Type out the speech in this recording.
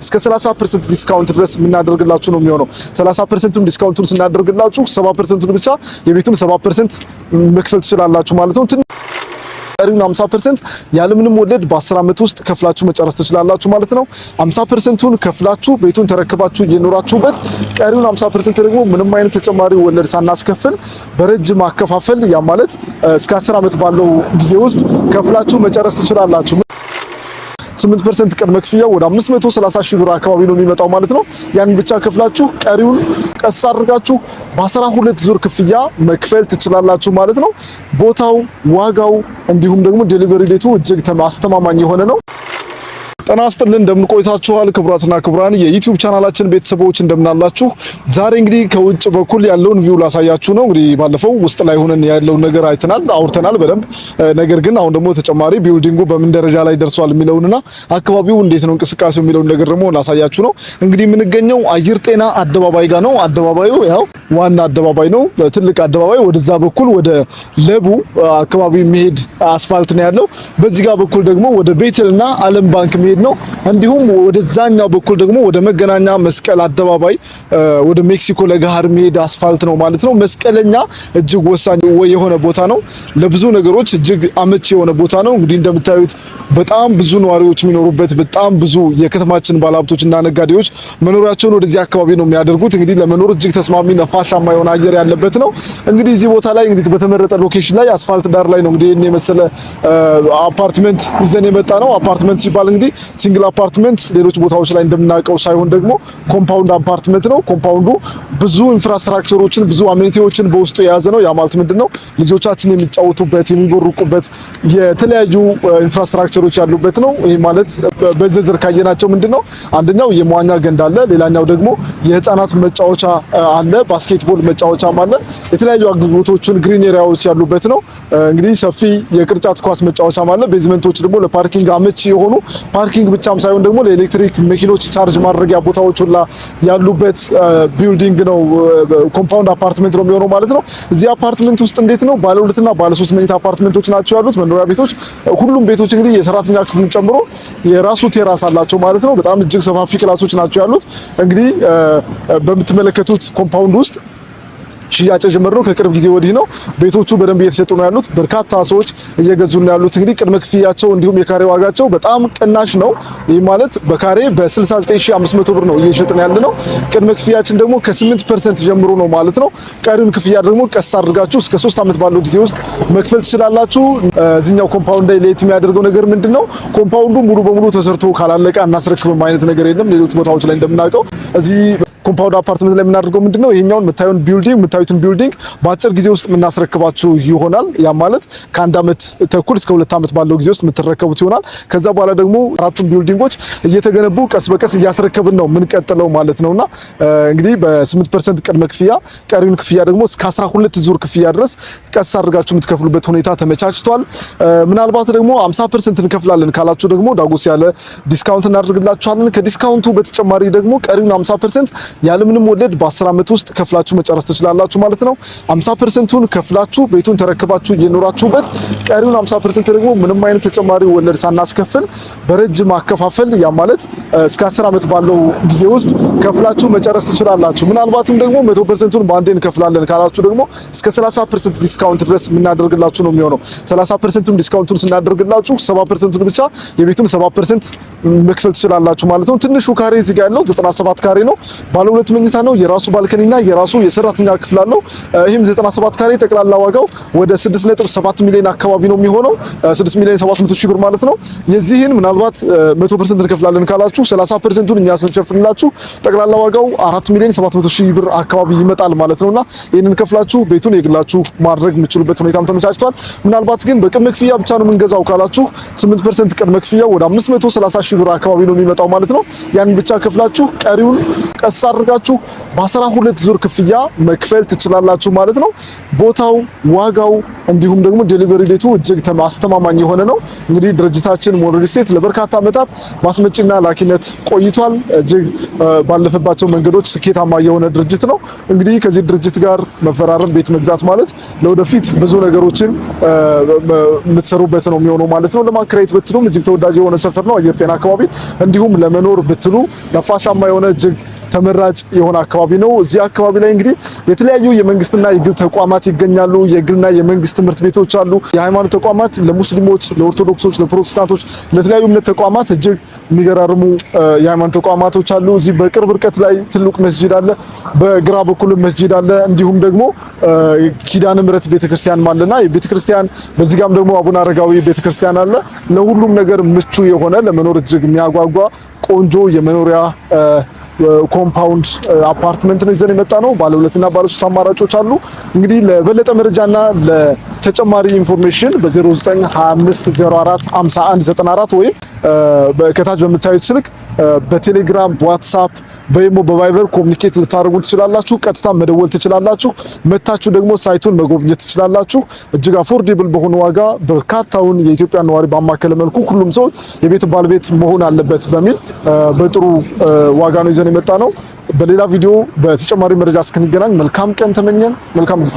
እስከ 30% ዲስካውንት ድረስ የምናደርግላችሁ ነው የሚሆነው። 30%ን ዲስካውንቱን ስናደርግላችሁ 70%ን ብቻ የቤቱን 70% መክፈል ትችላላችሁ ማለት ነው። ቀሪውን 50% ያለምንም ወለድ በ10 ዓመት ውስጥ ከፍላችሁ መጨረስ ትችላላችሁ ማለት ነው። 50%ን ከፍላችሁ ቤቱን ተረክባችሁ እየኖራችሁበት ቀሪውን 50% ደግሞ ምንም አይነት ተጨማሪ ወለድ ሳናስከፍል በረጅም አከፋፈል ያ ማለት እስከ 10 ዓመት ባለው ጊዜ ውስጥ ከፍላችሁ መጨረስ ትችላላችሁ። 8% ቅድመ ክፍያ ወደ 530 ሺህ ብር አካባቢ ነው የሚመጣው ማለት ነው። ያን ብቻ ከፍላችሁ ቀሪውን ቀስ አድርጋችሁ በ12 ዙር ክፍያ መክፈል ትችላላችሁ ማለት ነው። ቦታው፣ ዋጋው እንዲሁም ደግሞ ዴሊቨሪ ዴቱ እጅግ አስተማማኝ የሆነ ነው። ጤና ይስጥልን እንደምን ቆይታችኋል? ክቡራትና ክቡራን የዩቲዩብ ቻናላችን ቤተሰቦች እንደምን አላችሁ? ዛሬ እንግዲህ ከውጭ በኩል ያለውን ቪው ላሳያችሁ ነው። እንግዲህ ባለፈው ውስጥ ላይ ሆነን ያለውን ነገር አይተናል፣ አውርተናል በደንብ። ነገር ግን አሁን ደግሞ ተጨማሪ ቢልዲንጉ በምን ደረጃ ላይ ደርሷል የሚለውንና አካባቢው እንዴት ነው እንቅስቃሴው የሚለውን ነገር ደግሞ ላሳያችሁ ነው። እንግዲህ የምንገኘው አየር ጤና አደባባይ ጋር ነው። አደባባዩ ያው ዋና አደባባይ ነው፣ ትልቅ አደባባይ። ወደዛ በኩል ወደ ለቡ አካባቢ የሚሄድ አስፋልት ነው ያለው። በዚህ ጋር በኩል ደግሞ ወደ ቤተልና ዓለም ባንክ የሚሄድ ነው። እንዲሁም ወደዛኛው በኩል ደግሞ ወደ መገናኛ መስቀል አደባባይ ወደ ሜክሲኮ ለጋር የሚሄድ አስፋልት ነው ማለት ነው። መስቀለኛ እጅግ ወሳኝ የሆነ ቦታ ነው። ለብዙ ነገሮች እጅግ አመቺ የሆነ ቦታ ነው። እንግዲህ እንደምታዩት በጣም ብዙ ነዋሪዎች የሚኖሩበት፣ በጣም ብዙ የከተማችን ባለሀብቶችና ነጋዴዎች መኖሪያቸውን ወደዚህ አካባቢ ነው የሚያደርጉት። እንግዲህ ለመኖር እጅግ ተስማሚ ነፋሻማ የሆነ አየር ያለበት ነው። እንግዲህ እዚህ ቦታ ላይ እንግዲህ በተመረጠ ሎኬሽን ላይ አስፋልት ዳር ላይ ነው እንግዲህ የመሰለ አፓርትመንት ይዘን የመጣ ነው። አፓርትመንት ሲባል እንግዲህ ሲንግል አፓርትመንት ሌሎች ቦታዎች ላይ እንደምናውቀው ሳይሆን ደግሞ ኮምፓውንድ አፓርትመንት ነው። ኮምፓውንዱ ብዙ ኢንፍራስትራክቸሮችን ብዙ አሜኒቲዎችን በውስጡ የያዘ ነው። ያ ማለት ምንድነው? ልጆቻችን የሚጫወቱበት የሚቦርቁበት የተለያዩ ኢንፍራስትራክቸሮች ያሉበት ነው። ይሄ ማለት በዝርዝር ካየናቸው ምንድነው? አንደኛው የመዋኛ ገንዳ አለ፣ ሌላኛው ደግሞ የህፃናት መጫወቻ አለ፣ ባስኬትቦል መጫወቻም አለ። የተለያዩ አገልግሎቶችን ግሪን ኤሪያዎች ያሉበት ነው። እንግዲህ ሰፊ የቅርጫት ኳስ መጫወቻም አለ። ቤዝመንቶች ደግሞ ለፓርኪንግ አመቺ የሆኑ ፓርኪንግ ብቻም ሳይሆን ደግሞ ለኤሌክትሪክ መኪኖች ቻርጅ ማድረጊያ ቦታዎች ሁላ ያሉበት ቢልዲንግ ነው። ኮምፓውንድ አፓርትመንት ነው የሚሆነው ማለት ነው። እዚህ አፓርትመንት ውስጥ እንዴት ነው ባለ 2 እና ባለ 3 መኝታ አፓርትመንቶች ናቸው ያሉት፣ መኖሪያ ቤቶች። ሁሉም ቤቶች እንግዲህ የሰራተኛ ክፍልን ጨምሮ የራሱ ቴራስ አላቸው ማለት ነው። በጣም እጅግ ሰፋፊ ክላሶች ናቸው ያሉት። እንግዲህ በምትመለከቱት ኮምፓውንድ ውስጥ ሽያጭ ጀመረው ከቅርብ ጊዜ ወዲህ ነው። ቤቶቹ በደንብ እየተሸጡ ነው ያሉት። በርካታ ሰዎች እየገዙ ነው ያሉት። እንግዲህ ቅድመ ክፍያቸው እንዲሁም የካሬ ዋጋቸው በጣም ቅናሽ ነው። ይህ ማለት በካሬ በ69500 ብር ነው እየሸጥን ያለ ነው። ቅድመ ክፍያችን ደግሞ ከ8% ጀምሮ ነው ማለት ነው። ቀሪውን ክፍያ ደግሞ ቀስ አድርጋችሁ እስከ 3 ዓመት ባለው ጊዜ ውስጥ መክፈል ትችላላችሁ። እዚህኛው ኮምፓውንድ ላይ ለየት የሚያደርገው ነገር ምንድነው? ኮምፓውንዱ ሙሉ በሙሉ ተሰርቶ ካላለቀ አናስረክብም አይነት ነገር የለም። ሌሎች ቦታዎች ላይ እንደምናውቀው እዚህ ኮምፓውንድ አፓርትመንት ላይ የምናደርገው ምንድነው? ይሄኛውን የምታዩትን ቢልዲንግ በአጭር ጊዜ ውስጥ የምናስረክባችሁ ይሆናል። ያ ማለት ከ1 ዓመት ተኩል እስከ 2 ዓመት ባለው ጊዜ ውስጥ የምትረከቡት ይሆናል። ከዛ በኋላ ደግሞ 4ቱን ቢልዲንጎች እየተገነቡ ቀስ በቀስ እያስረከብን ነው የምንቀጥለው ማለት ነውና እንግዲህ በ8% ቅድመ ክፍያ ቀሪውን ክፍያ ደግሞ እስከ 12 ዙር ክፍያ ድረስ ቀስ አድርጋችሁ የምትከፍሉበት ሁኔታ ተመቻችቷል። ምናልባት ደግሞ 50% እንከፍላለን ካላችሁ ደግሞ ዳጎስ ያለ ዲስካውንት እናደርግላችኋለን። ከዲስካውንቱ በተጨማሪ ደግሞ ቀሪውን 50% ያለምንም ወለድ በ10 ዓመት ውስጥ ከፍላችሁ መጨረስ ትችላላችሁ ማለት ነው። 50%ን ከፍላችሁ ቤቱን ተረክባችሁ እየኖራችሁበት ቀሪውን 50% ደግሞ ምንም አይነት ተጨማሪ ወለድ ሳናስከፍል በረጅም አከፋፈል ያ ማለት እስከ 10 ዓመት ባለው ጊዜ ውስጥ ከፍላችሁ መጨረስ ትችላላችሁ። ምናልባትም ደግሞ 100%ን በአንዴ እንከፍላለን ካላችሁ ደግሞ እስከ 30% ዲስካውንት ድረስ የምናደርግላችሁ ነው የሚሆነው። 30%ን ዲስካውንቱን ስናደርግላችሁ 70%ን ብቻ የቤቱን 70% መክፈል ትችላላችሁ ማለት ነው። ትንሹ ካሬ እዚህ ጋር ያለው 97 ካሬ ነው። ባለ 2 መኝታ ነው። የራሱ ባልከኒና የራሱ የሰራተኛ ክፍል አለው። ይሄም 97 ካሬ ጠቅላላ ዋጋው ወደ 6.7 ሚሊዮን አካባቢ ነው የሚሆነው። 6 ሚሊዮን 700 ሺህ ብር ማለት ነው። የዚህን ምናልባት 100% እንከፍላለን ካላችሁ 30%ን እኛ ስንሸፍንላችሁ ጠቅላላ ዋጋው 4 ሚሊዮን 700 ሺህ ብር አካባቢ ይመጣል ማለት ነውና ይሄንን ከፍላችሁ ቤቱን የግላችሁ ማድረግ የምትችሉበት ሁኔታም ተመቻችቷል። ምናልባት ግን በቅድመ ክፍያ ብቻ ነው የምንገዛው ካላችሁ 8% ቅድመ ክፍያ ወደ 530 ሺህ ብር አካባቢ ነው የሚመጣው ማለት ነው። ያን ብቻ ከፍላችሁ ቀሪውን ቀስ አድርጋችሁ በ12 ዙር ክፍያ መክፈል ትችላላችሁ ማለት ነው። ቦታው፣ ዋጋው እንዲሁም ደግሞ ዴሊቨሪ ዴቱ እጅግ አስተማማኝ የሆነ ነው። እንግዲህ ድርጅታችን ሞል ሪል ስቴት ለበርካታ ዓመታት ማስመጪና ላኪነት ቆይቷል። እጅግ ባለፈባቸው መንገዶች ስኬታማ የሆነ ድርጅት ነው። እንግዲህ ከዚህ ድርጅት ጋር መፈራረም ቤት መግዛት ማለት ለወደፊት ብዙ ነገሮችን የምትሰሩበት ነው የሚሆነው ማለት ነው። ለማከራየት ብትሉም እጅግ ተወዳጅ የሆነ ሰፈር ነው አየር ጤና አካባቢ። እንዲሁም ለመኖር ብትሉ ነፋሻማ የሆነ እጅግ ተመራጭ የሆነ አካባቢ ነው። እዚህ አካባቢ ላይ እንግዲህ የተለያዩ የመንግስትና የግል ተቋማት ይገኛሉ። የግልና የመንግስት ትምህርት ቤቶች አሉ። የሃይማኖት ተቋማት ለሙስሊሞች፣ ለኦርቶዶክሶች፣ ለፕሮቴስታንቶች፣ ለተለያዩ እምነት ተቋማት እጅግ የሚገራርሙ የሃይማኖት ተቋማቶች አሉ። እዚህ በቅርብ ርቀት ላይ ትልቅ መስጂድ አለ። በግራ በኩል መስጂድ አለ። እንዲሁም ደግሞ ኪዳነ ምሕረት ቤተክርስቲያን አለና የቤተክርስቲያን በዚህ ጋርም ደግሞ አቡነ አረጋዊ ቤተክርስቲያን አለ። ለሁሉም ነገር ምቹ የሆነ ለመኖር እጅግ የሚያጓጓ ቆንጆ የመኖሪያ ኮምፓውንድ አፓርትመንት ነው ይዘን የመጣ ነው። ባለ 2 እና ባለ 3 አማራጮች አሉ። እንግዲህ ለበለጠ መረጃና ለተጨማሪ ኢንፎርሜሽን በ0925045194 ወይም ከታች በምታዩት ስልክ በቴሌግራም፣ በዋትስአፕ፣ በኢሞ፣ በቫይበር ኮሙኒኬት ልታደርጉን ትችላላችሁ። ቀጥታ መደወል ትችላላችሁ። መታችሁ ደግሞ ሳይቱን መጎብኘት ትችላላችሁ። እጅግ አፎርዴብል በሆነ ዋጋ በርካታውን የኢትዮጵያ ነዋሪ ባማከለ መልኩ ሁሉም ሰው የቤት ባለቤት መሆን አለበት በሚል በጥሩ ዋጋ ነው ይዘን የመጣ ነው። በሌላ ቪዲዮ በተጨማሪ መረጃ እስክንገናኝ መልካም ቀን ተመኘን። መልካም ጊዜ